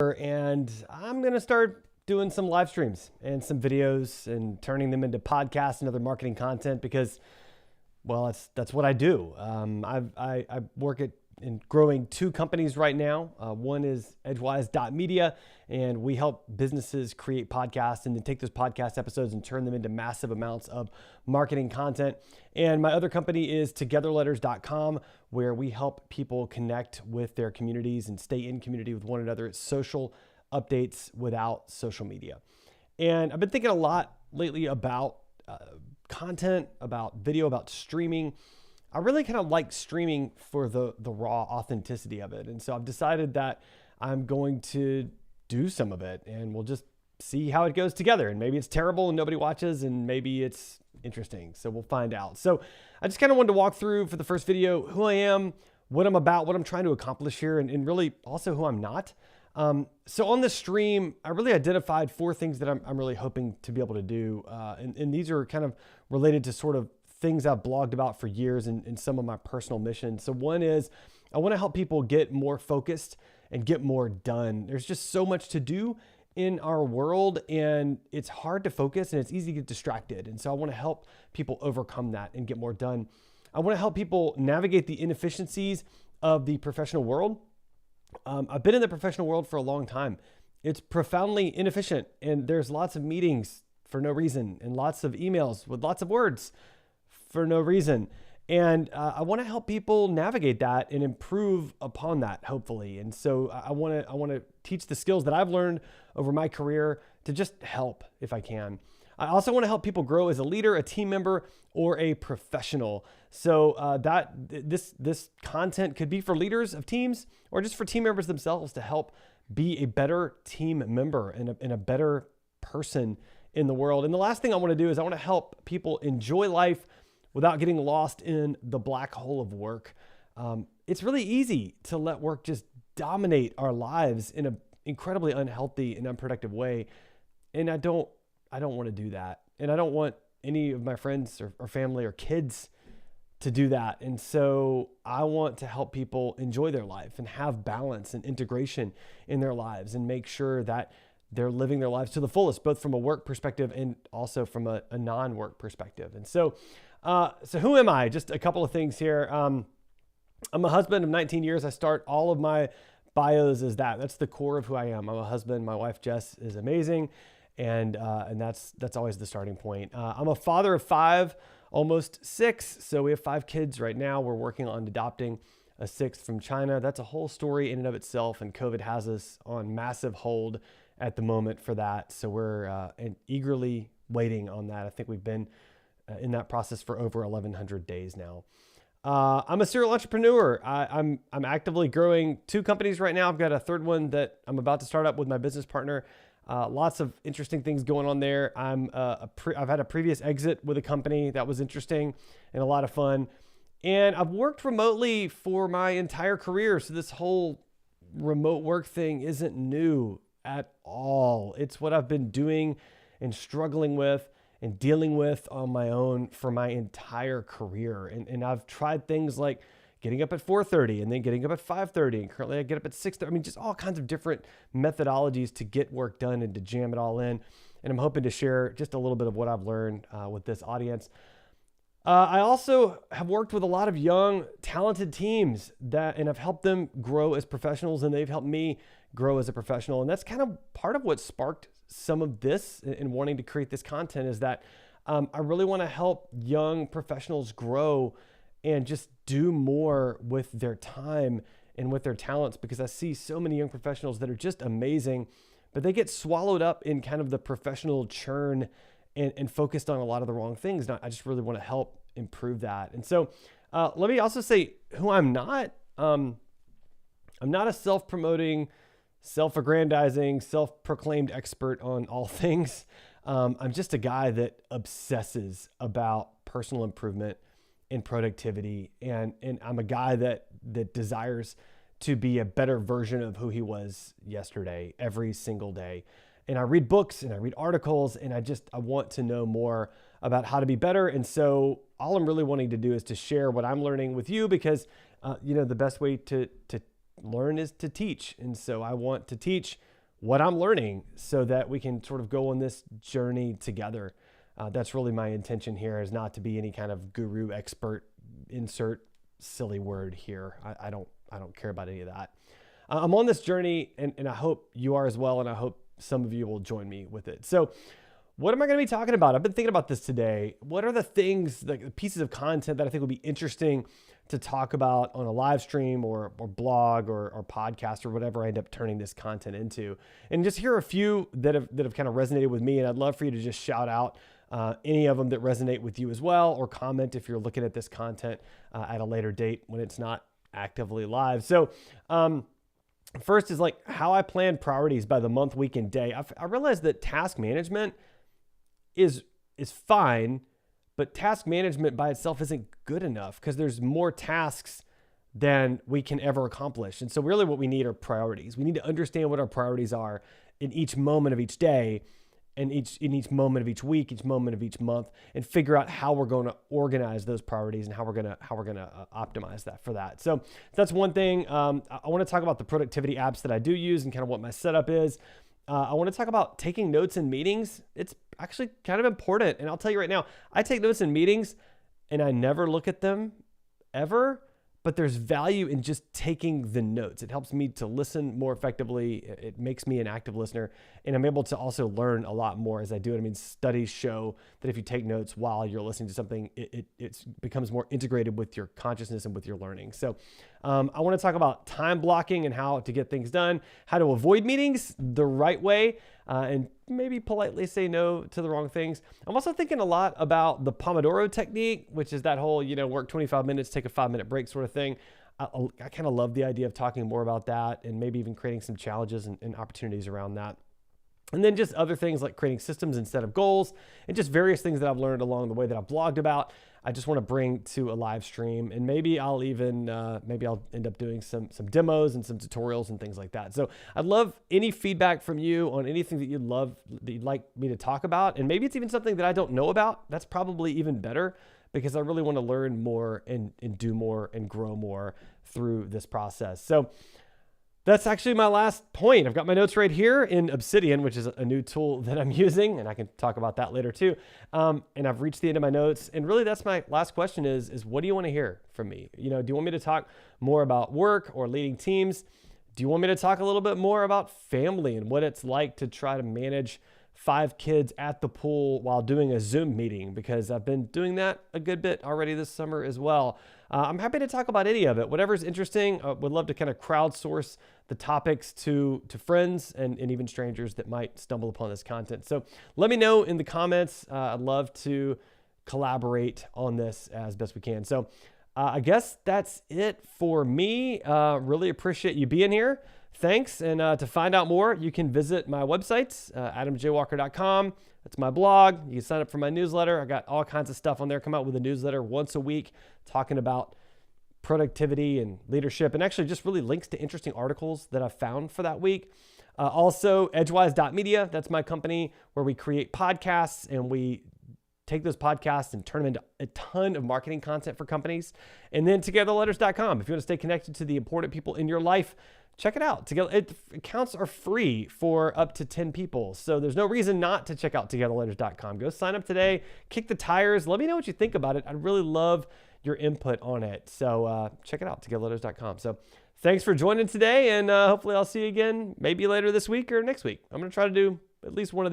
And I'm going to start doing some live streams and some videos and turning them into podcasts and other marketing content because, well, that's what I do. I work in growing two companies right now. One is edgewise.media, and we help businesses create podcasts and then take those podcast episodes and turn them into massive amounts of marketing content. And my other company is togetherletters.com, where we help people connect with their communities and stay in community with one another. It's social updates without social media. And I've been thinking a lot lately about content, about video, about streaming. I really kind of like streaming for the raw authenticity of it. And so I've decided that I'm going to do some of it and we'll just see how it goes together. And maybe it's terrible and nobody watches, and maybe it's interesting. So we'll find out. So I just kind of wanted to walk through for the first video who I am, what I'm about, what I'm trying to accomplish here, and really also who I'm not. So on this stream, I really identified four things that I'm really hoping to be able to do. And these are kind of related to sort of things I've blogged about for years and some of my personal missions. So one is I want to help people get more focused and get more done. There's just so much to do in our world, and it's hard to focus and it's easy to get distracted. And so I want to help people overcome that and get more done. I want to help people navigate the inefficiencies of the professional world. I've been in the professional world for a long time. It's profoundly inefficient, and there's lots of meetings for no reason and lots of emails with lots of words for no reason. And I want to help people navigate that and improve upon that, hopefully. And so I want to teach the skills that I've learned over my career to just help if I can. I also want to help people grow as a leader, a team member, or a professional. So this content could be for leaders of teams or just for team members themselves to help be a better team member and a better person in the world. And the last thing I want to do is I want to help people enjoy life without getting lost in the black hole of work. It's really easy to let work just dominate our lives in an incredibly unhealthy and unproductive way. And I don't want to do that. And I don't want any of my friends or family or kids to do that. And so I want to help people enjoy their life and have balance and integration in their lives and make sure that they're living their lives to the fullest, both from a work perspective and also from a non-work perspective. And so who am I? Just a couple of things here. I'm a husband of 19 years. I start all of my bios as that. That's the core of who I am. I'm a husband. My wife, Jess, is amazing. And that's always the starting point. I'm a father of 5, almost 6. So we have 5 kids right now. We're working on adopting a 6th from China. That's a whole story in and of itself. And COVID has us on massive hold at the moment for that. So we're eagerly waiting on that. I think we've been in that process for over 1,100 days now. I'm a serial entrepreneur. I'm actively growing 2 companies right now. I've got a third one that I'm about to start up with my business partner. Lots of interesting things going on there. I've had a previous exit with a company that was interesting and a lot of fun. And I've worked remotely for my entire career. So this whole remote work thing isn't new at all. It's what I've been doing and struggling with and dealing with on my own for my entire career. And I've tried things like getting up at 4:30 and then getting up at 5:30. And currently I get up at 6:30. I mean, just all kinds of different methodologies to get work done and to jam it all in. And I'm hoping to share just a little bit of what I've learned with this audience. I also have worked with a lot of young, talented teams and I've helped them grow as professionals, and they've helped me grow as a professional. And that's kind of part of what sparked some of this and wanting to create this content, is that I really want to help young professionals grow and just do more with their time and with their talents, because I see so many young professionals that are just amazing, but they get swallowed up in kind of the professional churn and focused on a lot of the wrong things. And I just really want to help improve that. And so let me also say who I'm not. I'm not a self-promoting, self-aggrandizing, self-proclaimed expert on all things. I'm just a guy that obsesses about personal improvement and productivity. And I'm a guy that desires to be a better version of who he was yesterday, every single day. And I read books and I read articles, and I want to know more about how to be better. And so all I'm really wanting to do is to share what I'm learning with you, because the best way to learn is to teach. And so I want to teach what I'm learning so that we can sort of go on this journey together. That's really my intention here, is not to be any kind of guru, expert, insert silly word here. I don't care about any of that. I'm on this journey, and I hope you are as well, and I hope some of you will join me with it. So what am I going to be talking about? I've been thinking about this today. What are the things, the pieces of content that I think will be interesting to talk about on a live stream or blog or podcast or whatever I end up turning this content into? And just here are a few that have kind of resonated with me, and I'd love for you to just shout out any of them that resonate with you as well, or comment if you're looking at this content at a later date when it's not actively live. So first is like how I plan priorities by the month, week, and day. I realized that task management is fine, but task management by itself isn't good enough because there's more tasks than we can ever accomplish. And so really what we need are priorities. We need to understand what our priorities are in each moment of each day, and in each moment of each week, each moment of each month, and figure out how we're going to organize those priorities and how we're going to optimize that for that. So that's one thing. I want to talk about the productivity apps that I do use and kind of what my setup is. I want to talk about taking notes in meetings. It's actually kind of important. And I'll tell you right now, I take notes in meetings and I never look at them ever, but there's value in just taking the notes. It helps me to listen more effectively. It makes me an active listener, and I'm able to also learn a lot more as I do it. I mean, studies show that if you take notes while you're listening to something, it becomes more integrated with your consciousness and with your learning. So I want to talk about time blocking and how to get things done, how to avoid meetings the right way, and maybe politely say no to the wrong things. I'm also thinking a lot about the Pomodoro technique, which is that whole, work 25 minutes, take a 5-minute break sort of thing. I kind of love the idea of talking more about that and maybe even creating some challenges and opportunities around that. And then just other things like creating systems instead of goals, and just various things that I've learned along the way that I've blogged about. I just want to bring to a live stream, and maybe I'll even, I'll end up doing some demos and some tutorials and things like that. So I'd love any feedback from you on anything that you'd like me to talk about. And maybe it's even something that I don't know about. That's probably even better, because I really want to learn more and do more and grow more through this process. So that's actually my last point. I've got my notes right here in Obsidian, which is a new tool that I'm using, and I can talk about that later too. And I've reached the end of my notes. And really that's my last question is what do you want to hear from me? Do you want me to talk more about work or leading teams? Do you want me to talk a little bit more about family and what it's like to try to manage 5 kids at the pool while doing a Zoom meeting? Because I've been doing that a good bit already this summer as well. I'm happy to talk about any of it. Whatever's interesting. Would love to kind of crowdsource the topics to friends and even strangers that might stumble upon this content. So let me know in the comments. I'd love to collaborate on this as best we can. So I guess that's it for me. Really appreciate you being here. Thanks. And to find out more, you can visit my website, adamjwalker.com. That's my blog. You can sign up for my newsletter. I got all kinds of stuff on there. Come out with a newsletter once a week talking about productivity and leadership, and actually just really links to interesting articles that I've found for that week. Also, edgewise.media. That's my company where we create podcasts, and we take those podcasts and turn them into a ton of marketing content for companies. And then togetherletters.com. If you want to stay connected to the important people in your life, check it out. Accounts are free for up to 10 people. So there's no reason not to check out togetherletters.com. Go sign up today, kick the tires. Let me know what you think about it. I'd really love your input on it. So check it out, togetherletters.com. So thanks for joining today, and hopefully I'll see you again maybe later this week or next week. I'm going to try to do at least one of these